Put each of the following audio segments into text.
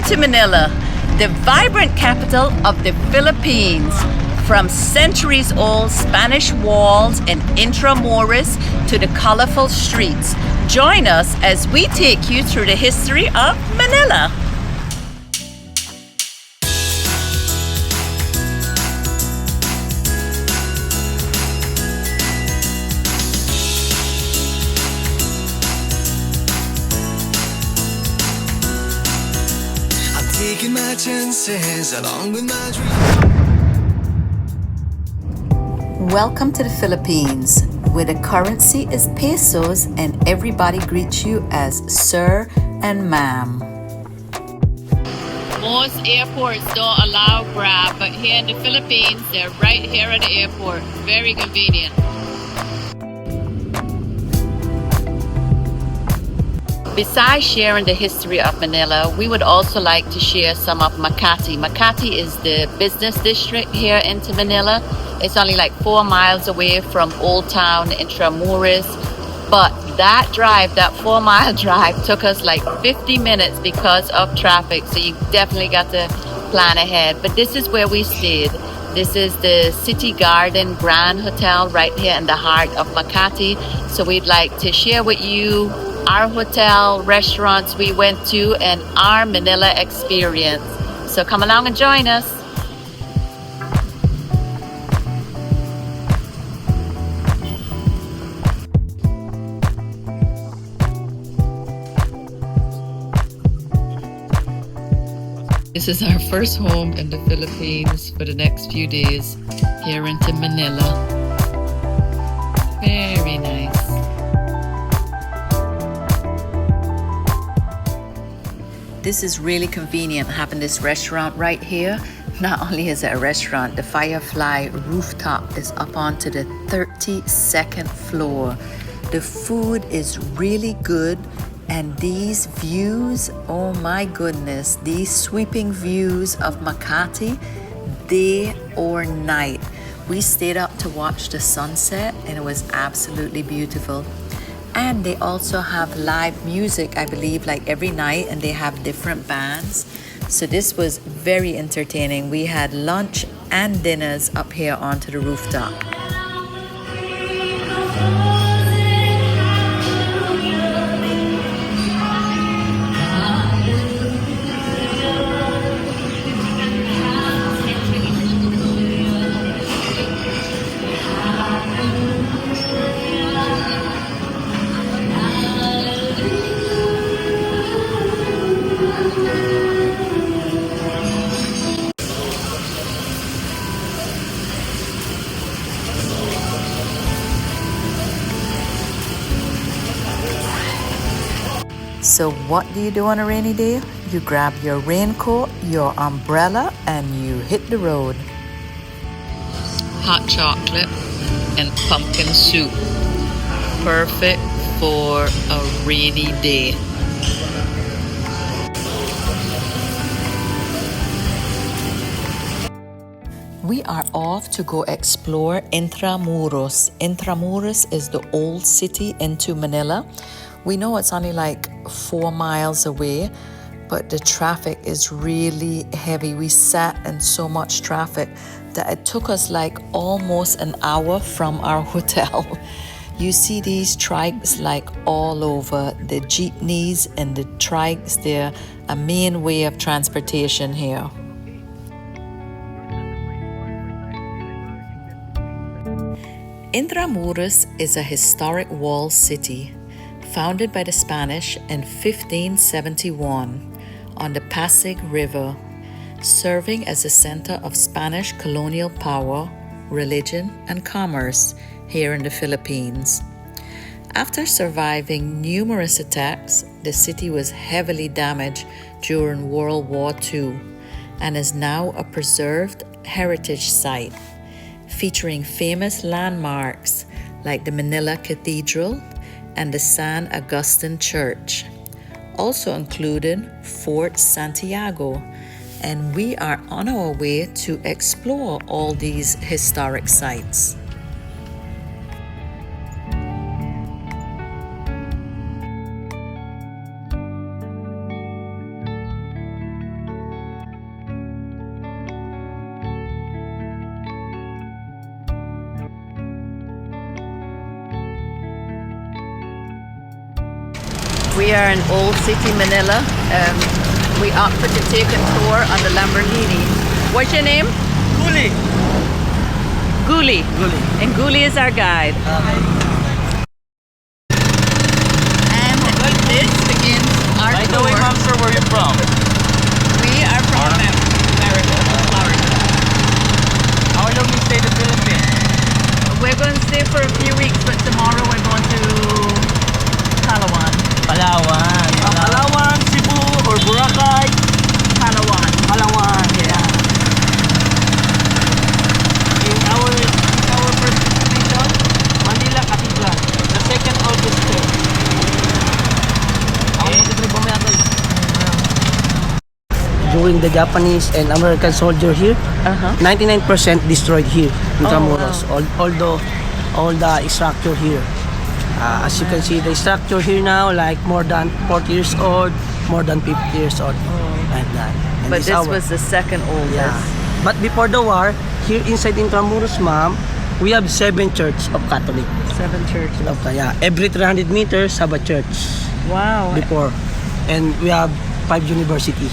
into Manila, the vibrant capital of the Philippines. From centuries-old Spanish walls in Intramuros to the colorful streets, join us as we take you through the history of Manila. Taking my chances along with my dreams. Welcome to the Philippines, where the currency is pesos and everybody greets you as sir and ma'am. Most airports don't allow Grab, but here in the Philippines, they're right here at the airport. Very convenient. Besides sharing the history of Manila, we would also like to share some of Makati. Makati is the business district here into Manila. It's only like 4 miles away from Old Town, Intramuros. But that 4-mile drive took us like 50 minutes because of traffic. So you definitely got to plan ahead. But this is where we stayed. This is the City Garden Grand Hotel right here in the heart of Makati. So we'd like to share with you our hotel, restaurants we went to, and our Manila experience. So come along and join us. This is our first home in the Philippines for the next few days here into Manila. Very nice. This is really convenient having this restaurant right here. Not only is it a restaurant, the Firefly Rooftop is up onto the 32nd floor. The food is really good, and these views, oh my goodness, these sweeping views of Makati, day or night. We stayed up to watch the sunset and it was absolutely beautiful. And they also have live music, I believe, like every night, and they have different bands. So this was very entertaining. We had lunch and dinners up here onto the rooftop. So what do you do on a rainy day? You grab your raincoat, your umbrella, and you hit the road. Hot chocolate and pumpkin soup. Perfect for a rainy day. We are off to go explore Intramuros. Intramuros is the old city into Manila. We know it's only like 4 miles away, but the traffic is really heavy. We sat in so much traffic that it took us like almost an hour from our hotel. You see these trikes like all over. The jeepneys and the trikes, they're a main way of transportation here. Intramuros is a historic walled city founded by the Spanish in 1571 on the Pasig River, serving as a center of Spanish colonial power, religion, and commerce here in the Philippines. After surviving numerous attacks, the city was heavily damaged during World War II and is now a preserved heritage site, featuring famous landmarks like the Manila Cathedral and the San Agustin Church, also included Fort Santiago, and we are on our way to explore all these historic sites. We are in Old City, Manila. We opted to take a tour on the Lamborghini. What's your name? Guli. Guli. Guli. And Guli is our guide. And this begins our By the tour. way, ma'am, sir, where are you from? We are from America, Florida. How long you stay in the Philippines? We're going to stay for a few weeks, but tomorrow we're going to Palawan. Palawan. Palawan, Cebu, or Boracay? Palawan. Palawan, yeah. In our first destination, Manila Cathedral, the second oldest church. During the Japanese and American soldier here, 99% destroyed here in Intramuros. Although all the structure here, as you can see, the structure here now like more than 40 years old, more than 50 years old, like that. And But this was the second oldest. yeah. But before the war, here inside Intramuros, ma'am, we have 7 churches of Catholic. 7 churches. Okay, yeah. Every 300 meters have a church Wow. before, and we have 5 university.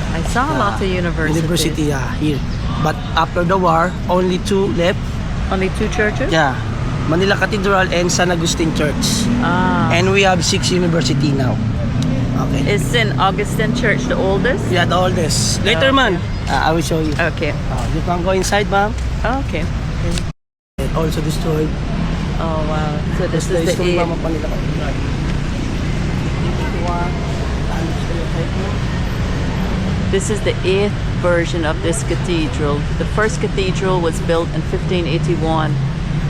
I saw a lot of universities. University, yeah, here. But after the war, only 2 left. Only 2 churches? Yeah, Manila Cathedral and San Agustin Church. Ah. And we have 6 university now. Okay. Is San Agustin Church the oldest? Yeah, the oldest. Later, man, I will show you. Okay. You can go inside, ma'am. Okay. It also destroyed. Oh wow. So this is the Destroyed eighth. Mama Manila Cathedral. This is the 8th version of this cathedral. The first cathedral was built in 1581,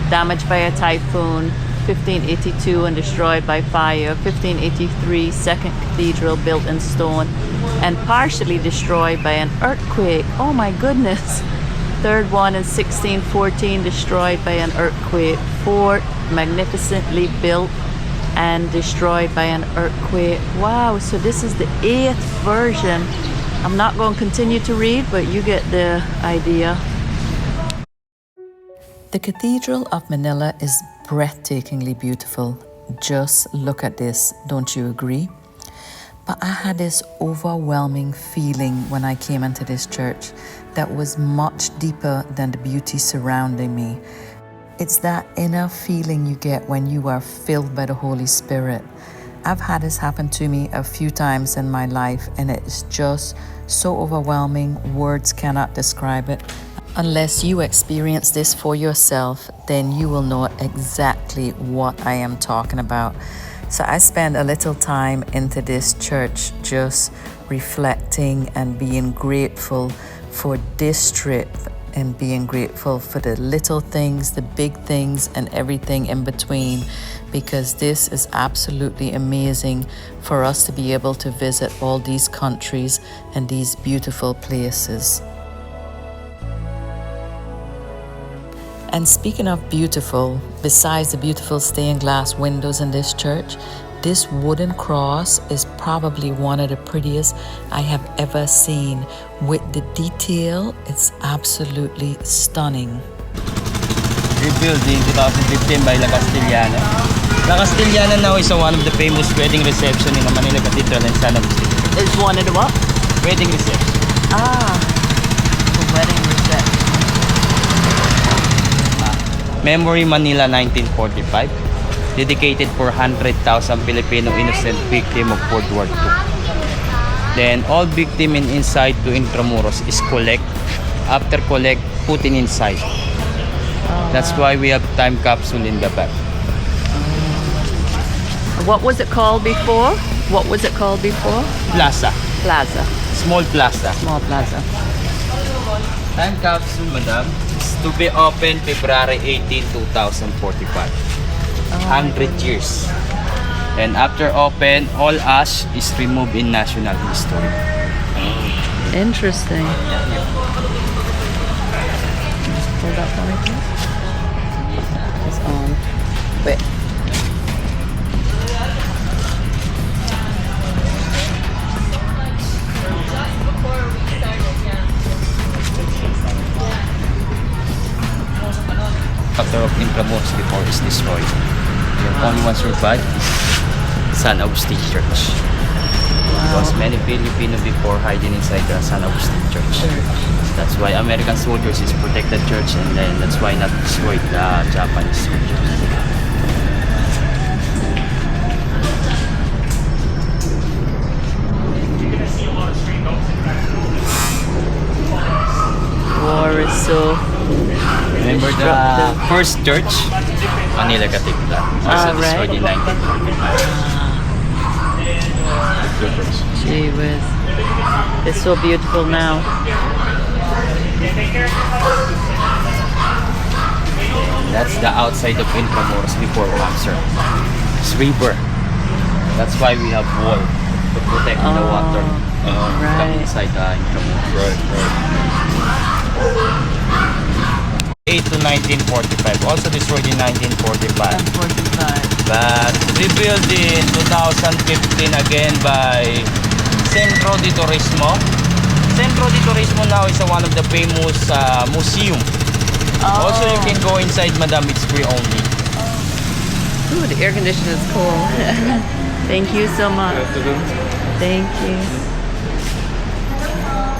damaged by a typhoon. 1582 and destroyed by fire. 1583, second cathedral built in stone and partially destroyed by an earthquake. Oh my goodness. Third one in 1614, destroyed by an earthquake. Fourth, magnificently built and destroyed by an earthquake. Wow, so this is the 8th version. I'm not going to continue to read, but you get the idea. The Cathedral of Manila is breathtakingly beautiful. Just look at this, don't you agree? But I had this overwhelming feeling when I came into this church that was much deeper than the beauty surrounding me. It's that inner feeling you get when you are filled by the Holy Spirit. I've had this happen to me a few times in my life, and it's just so overwhelming, words cannot describe it. Unless you experience this for yourself, then you will know exactly what I am talking about. So I spend a little time into this church just reflecting and being grateful for this trip and being grateful for the little things, the big things, and everything in between, because this is absolutely amazing for us to be able to visit all these countries and these beautiful places. And speaking of beautiful, besides the beautiful stained glass windows in this church, this wooden cross is probably one of the prettiest I have ever seen. With the detail, it's absolutely stunning. Rebuilt in 2015 by La Castellana. La Castellana now is one of the famous wedding reception in the Manila Cathedral and San Agustin. Is one of the what? Wedding reception. The wedding reception. Memory Manila 1945, dedicated for 100,000 Filipino innocent victim of World War II. Then all victim in inside to Intramuros is collect. After collect, put in inside. That's why we have time capsule in the back. What was it called before? What was it called before? Plaza, Plaza. small plaza. Small plaza. Time capsule, madam, is to be open February 18, 2045. 100 years. And after open, all ash is removed in national history. Interesting. Just pull that for me, please. It's on. Wait. Factor of Intramuros before is destroyed. The only one survived is San Agustin Church. Because many Filipino before hiding inside the San Agustin Church. That's why American soldiers is protect the church, and then that's why not destroy the Japanese soldiers. War is so Remember the first church? Manila Cathedral. Also destroyed in 1945. Gee whiz. It's so beautiful now. That's the outside of Intramuros before cancer. It's river. That's why we have wall to protect the water come inside the Intramuros. Right. 8 to 1945. Also destroyed in 1945. But rebuilt in 2015 again by Centro de Turismo. Centro de Turismo now is one of the famous museum. Also, you can go inside, madam. It's free only. Ooh, the air conditioner is cool. Thank you so much. Thank you.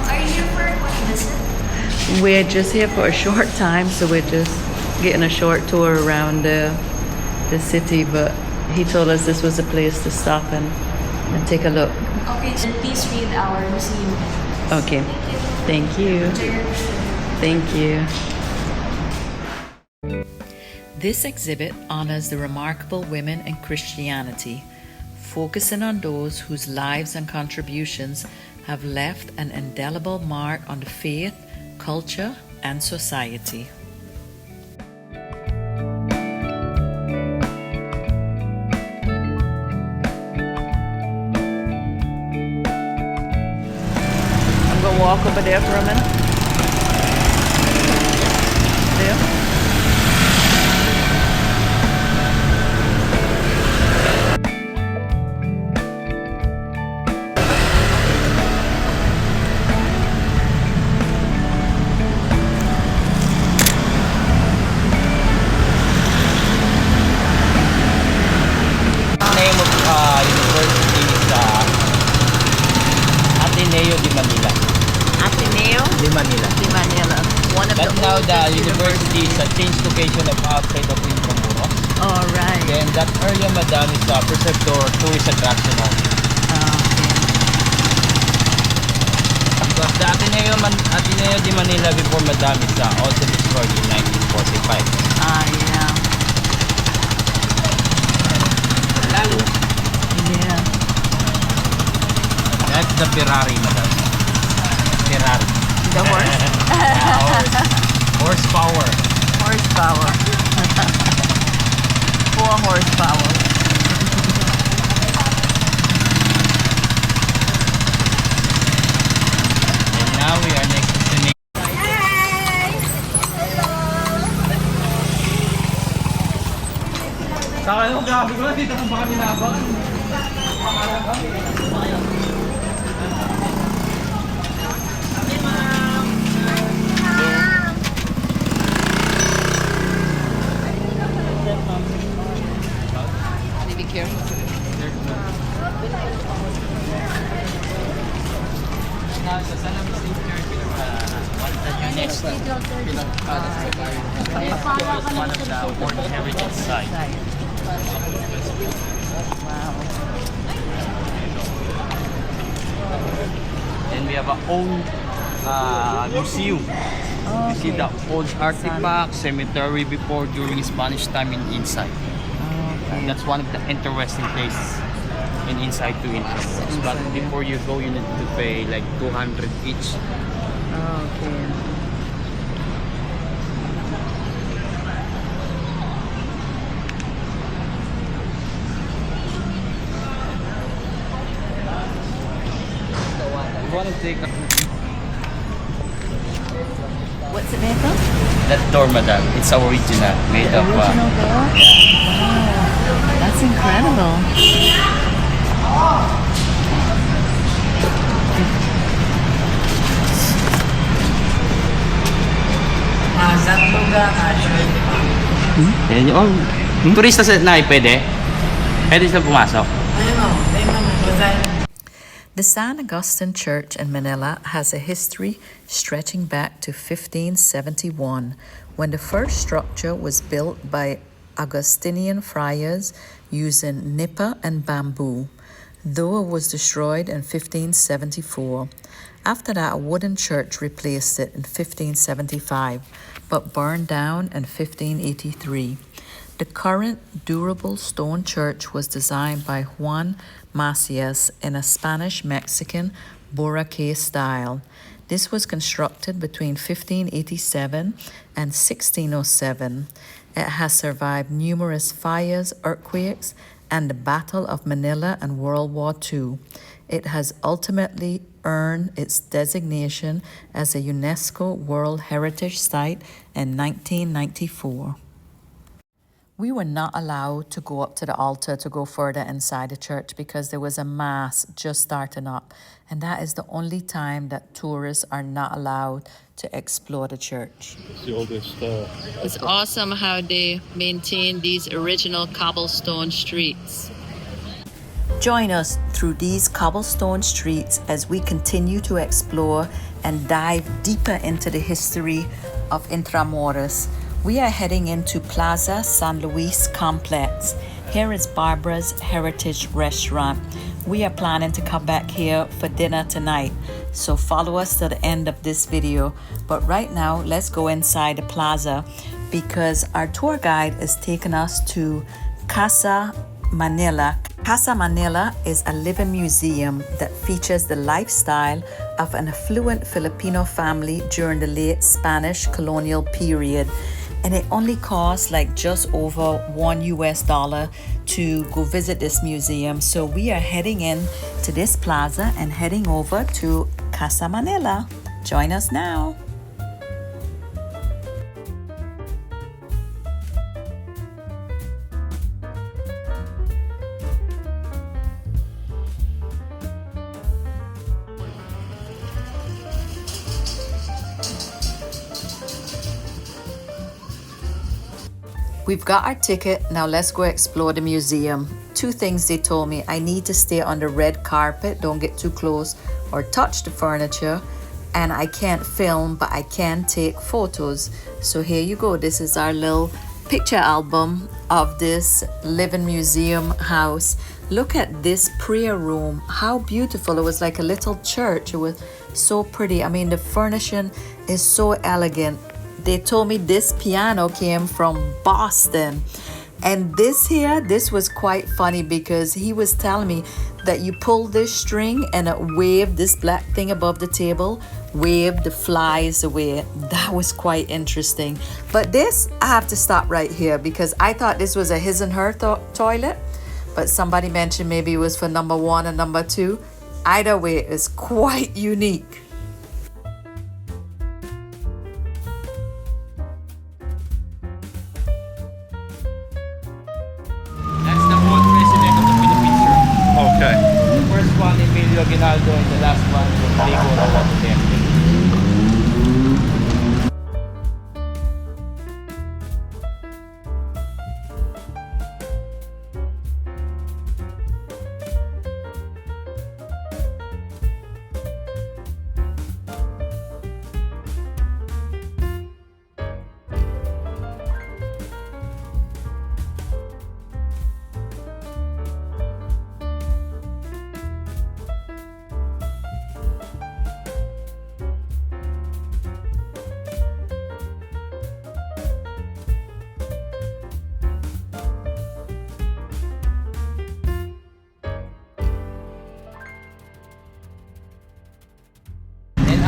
Are you here for what visit? We're just here for a short time, so we're just getting a short tour around the city. But he told us this was a place to stop and take a look. Okay, so please read our museum. Okay. Thank you. Thank you. This exhibit honors the remarkable women in Christianity, focusing on those whose lives and contributions have left an indelible mark on the faith, culture, and society. I'm gonna walk over there for a minute. There. University is Ateneo de Manila. Ateneo De Manila. de Manila. One of But the now the oldest university is a changed location of outside of Intramuros. All right. Then that area, madam, is preserved for tourist attraction only. Because the Ateneo de Manila before, madam, is also destroyed in 1945. Yeah. Yeah. That's the Ferrari, madam. Ferrari. The horse. Horsepower. Horsepower. 4 horsepower. And now we are next to the Saka grabe ko, dito kung baka nilabang. Be careful. Sa San Agustin Church, next one of the World Heritage Site. Wow. Then we have our own museum. You see the old artifact, cemetery before during Spanish time inside. And that's one of the interesting places inside to Intramuros. But before you go, you need to pay like 200 each. Okay. You want to take What's it made of? that door, madam? It's original, made of. Original door? Wow. That's incredible. Yan yun. Turista na pwede? Pwede sila pumasok? The San Agustin Church in Manila has a history stretching back to 1571, when the first structure was built by Augustinian friars using nipa and bamboo, though it was destroyed in 1574. After that, a wooden church replaced it in 1575, but burned down in 1583. The current durable stone church was designed by Juan Macias in a Spanish-Mexican Boracay style. This was constructed between 1587 and 1607. It has survived numerous fires, earthquakes, and the Battle of Manila and World War II. It has ultimately earned its designation as a UNESCO World Heritage Site in 1994. We were not allowed to go up to the altar to go further inside the church because there was a mass just starting up, and that is the only time that tourists are not allowed to explore the church. It's the oldest. It's awesome how they maintain these original cobblestone streets. Join us through these cobblestone streets as we continue to explore and dive deeper into the history of Intramuros. We are heading into Plaza San Luis Complex. Here is Barbara's Heritage Restaurant. We are planning to come back here for dinner tonight, so follow us to the end of this video. But right now, let's go inside the plaza because our tour guide is taking us to Casa Manila. Casa Manila is a living museum that features the lifestyle of an affluent Filipino family during the late Spanish colonial period. And it only costs like just over $1 to go visit this museum. So we are heading in to this plaza and heading over to Casa Manila. Join us now. We've got our ticket, now let's go explore the museum. Two things they told me: I need to stay on the red carpet, don't get too close or touch the furniture, and I can't film, but I can take photos. So here you go, this is our little picture album of this living museum house. Look at this prayer room, how beautiful. It was like a little church, it was so pretty. I mean, the furnishing is so elegant. They told me this piano came from Boston. And this was quite funny because he was telling me that you pull this string and it waved this black thing above the table, waved the flies away. That was quite interesting. But this, I have to stop right here because I thought this was a his and her toilet. But somebody mentioned maybe it was for number 1 and number 2. Either way, it's quite unique. Okay. The first one, Emilio Aguinaldo, and the last one, Rodrigo Roque.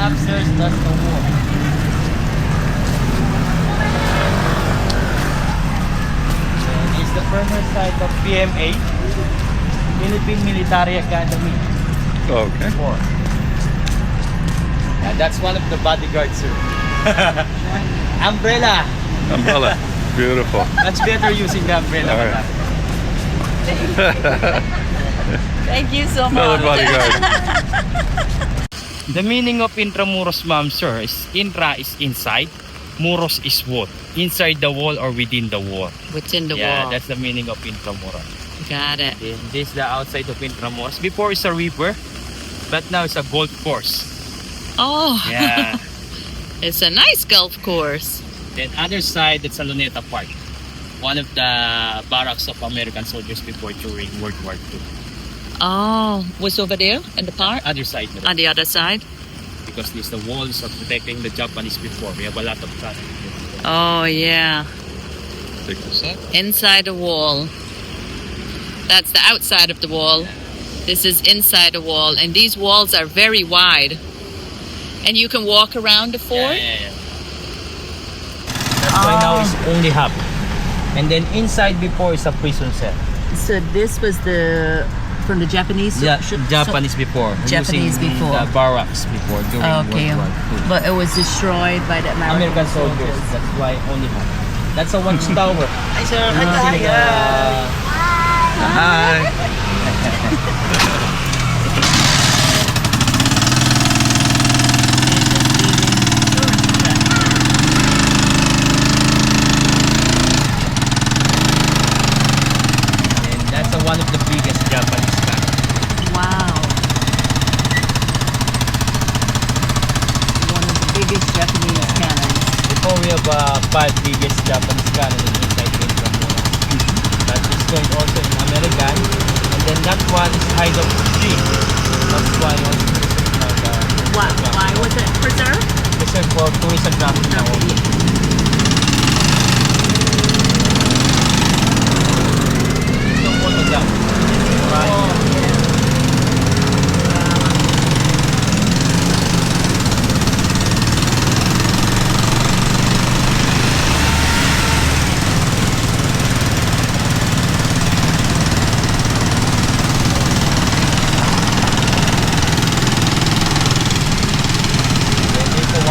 Upstairs, that's no more. And it's the former site of PMA, Philippine Military Academy. Okay. Before. Yeah, that's one of the bodyguards, sir. Umbrella. Umbrella. Beautiful. Much better using the umbrella. All right. Thank you so Another much. bodyguard. The meaning of Intramuros, ma'am, sir, is intra is inside, muros is what? Inside the wall or within the wall. Within the Yeah, wall. that's the meaning of Intramuros. Got it. Then this is the outside of Intramuros. Before is a river. But now it's a golf course. Oh, Yeah. it's a nice golf course. Then other side, it's a Luneta Park. One of the barracks of American soldiers before during World War II. Oh, what's over there in the park? Other side. On the other side? Because these the walls are protecting the Japanese before. We have a lot of traffic. Oh, yeah. Take this up. Inside the wall. That's the outside of the wall. This is inside the wall. And these walls are very wide. And you can walk around the fort? Yeah. That's why now it's only half. And then inside before is a prison cell. So this was the from the Japanese? Yeah, Japanese before. Japanese using before. The barracks before during Okay, World War II. but it was destroyed by the American soldiers. That's why only half. That's a watchtower. Hi, sir. Hi. And that's one of the biggest Japanese cannons. Wow. One of the biggest Japanese cannons. Before we have 5 biggest Japanese cannons inside Intramuros. That is going also in American. And then that one is height of 3. That's why also Why was it preserved? preserved for tourism traffic now. Ito po ito dyan.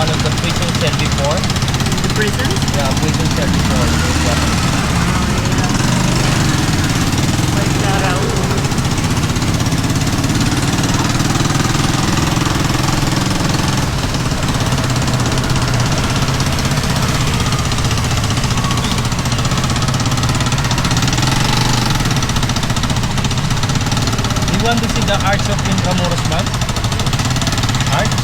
One of the prison cell before. The prisons? Yeah, prison cell before. You want to see the arch of Intramuros, man? Arch?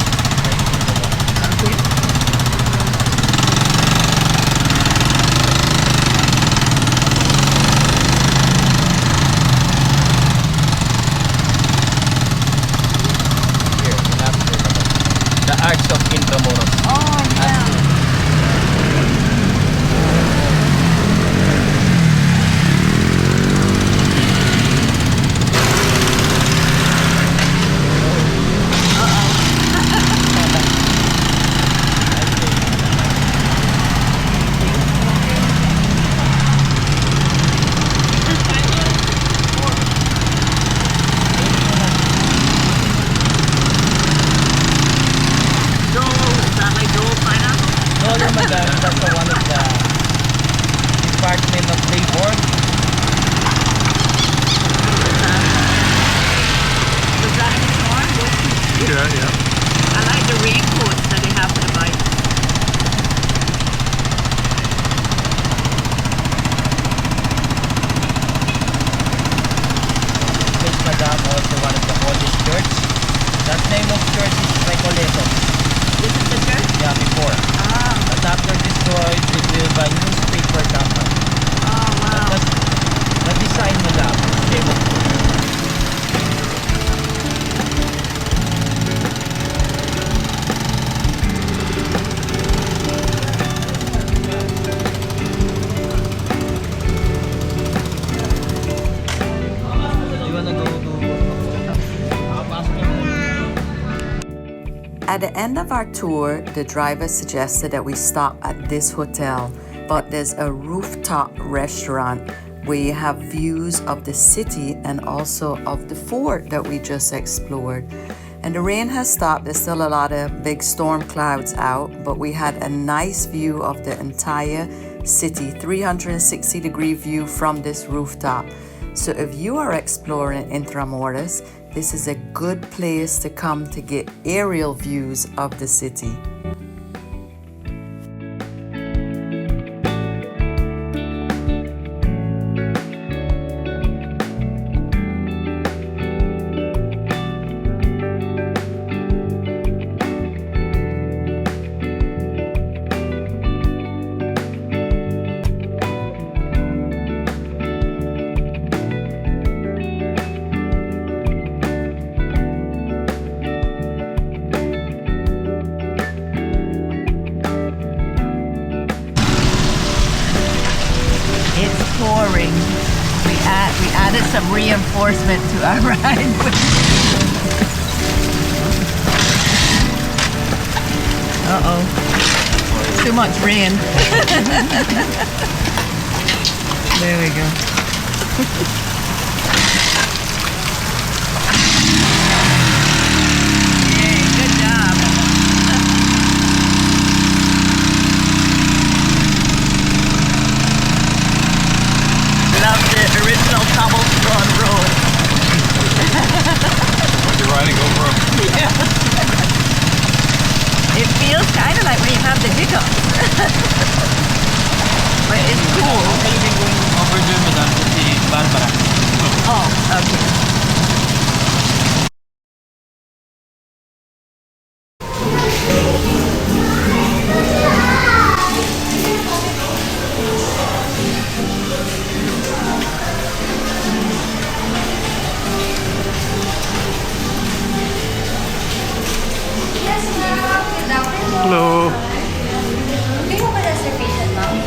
The Arch of Intramuros. Oh, yeah. That's one of the Department of Labor. Was that in the storm? Yeah. I like the raincoats that they have for the bike. This Madam also one of the oldest church. That name of church is Recoleto. This is the church? Yeah, before. But after destroyed, they built a newspaper company. Oh, wow. The design nila, same of At the end of our tour, the driver suggested that we stop at this hotel, but there's a rooftop restaurant where you have views of the city and also of the fort that we just explored. And the rain has stopped. There's still a lot of big storm clouds out, but we had a nice view of the entire city, 360-degree view from this rooftop. So if you are exploring Intramuros, this is a good place to come to get aerial views of the city. reinforcement to our ride. Uh-oh. It's too much rain. There we go. Yay, good job. Love the original cobblestone road. Like you're riding over them. It feels kind of like when you have the hiccups. But it's cool. Over dyan, madam, si Barbara. Oh, okay. Hello. Do you have a reservation, ma'am?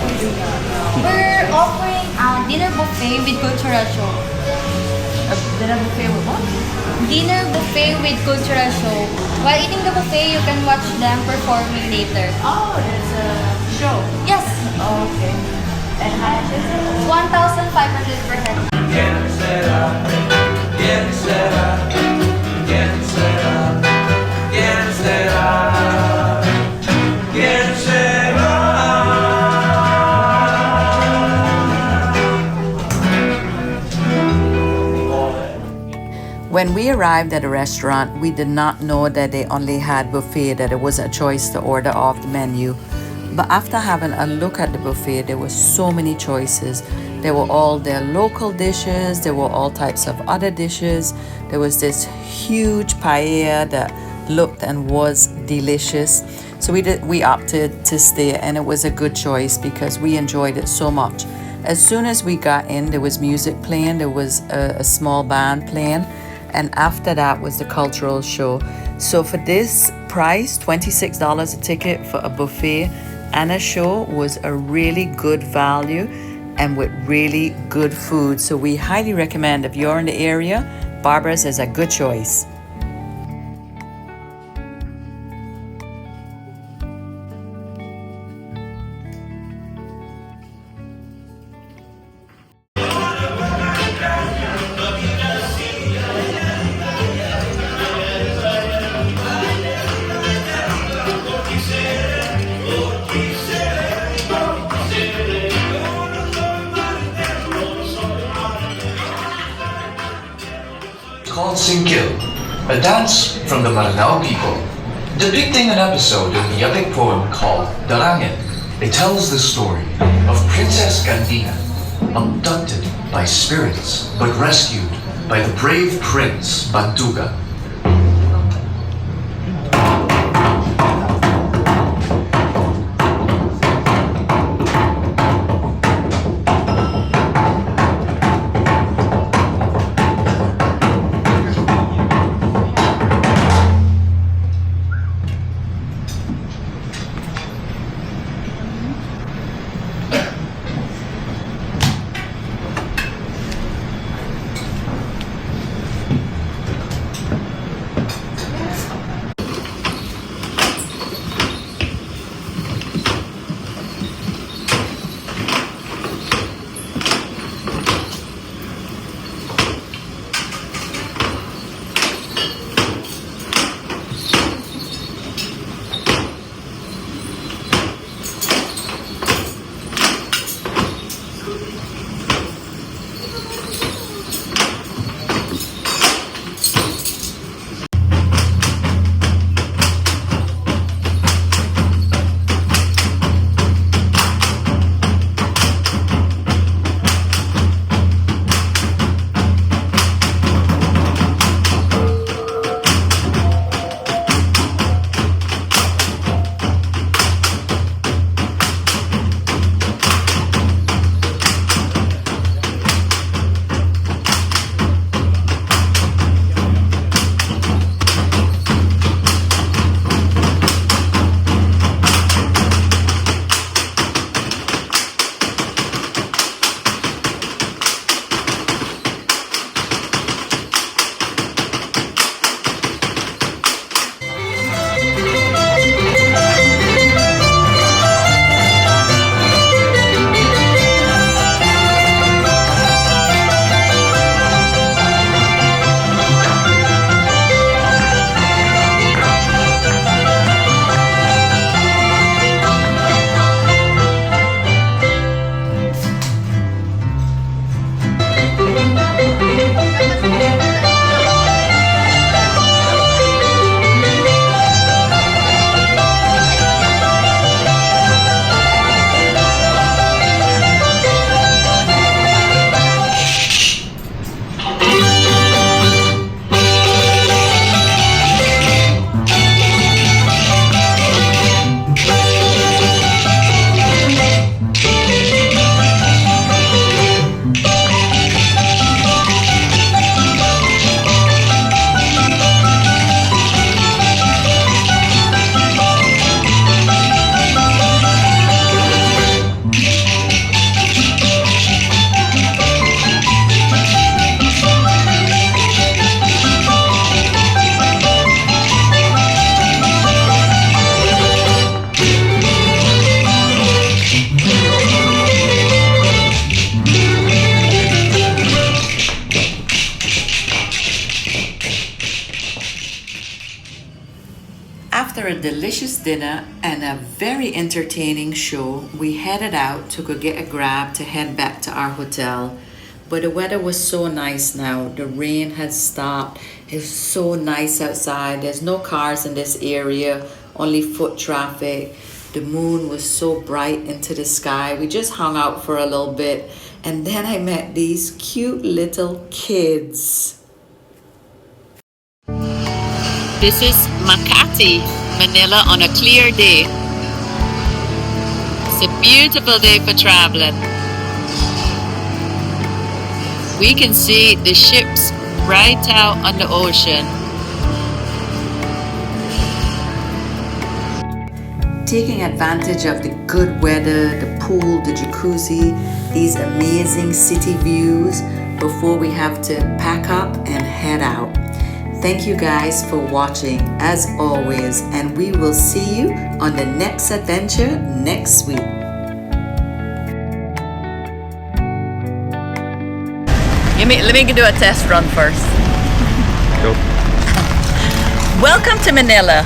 We're offering a dinner buffet with cultural show. Dinner buffet with what? Dinner buffet with cultural show. While eating the buffet, you can watch them performing later. Oh, there's a show. Yes, Okay. And how much is it? 1,500 per head. When we arrived at the restaurant, we did not know that they only had buffet, that it was a choice to order off the menu. But after having a look at the buffet, there were so many choices. There were all their local dishes, there were all types of other dishes. There was this huge paella that looked and was delicious. So we opted to stay, and it was a good choice because we enjoyed it so much. As soon as we got in, there was music playing, there was a small band playing, and after that was the cultural show. So for this price, $26 a ticket for a buffet and a show was a really good value and with really good food. So we highly recommend, if you're in the area, Barbara's is a good choice. Called Singkil, a dance from the Maranao people. Depicting an episode in the epic poem called Darangin, it tells the story of Princess Gandina, abducted by spirits but rescued by the brave Prince Bantuga. After a delicious dinner and a very entertaining show, we headed out to go get a grab to head back to our hotel. But the weather was so nice now. The rain had stopped. It's so nice outside. There's no cars in this area, only foot traffic. The moon was so bright into the sky. We just hung out for a little bit. And then I met these cute little kids. This is Makati, Manila on a clear day. It's a beautiful day for traveling. We can see the ships right out on the ocean. Taking advantage of the good weather, the pool, the jacuzzi, these amazing city views before we have to pack up and head out. Thank you guys for watching as always, and we will see you on the next adventure next week. Let me do a test run first. Go. Welcome to Manila.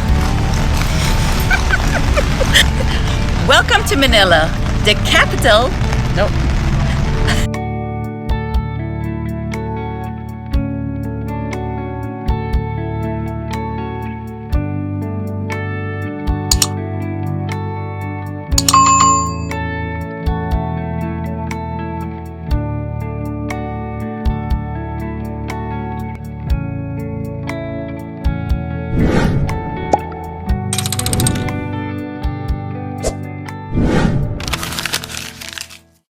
Welcome to Manila, the capital. No,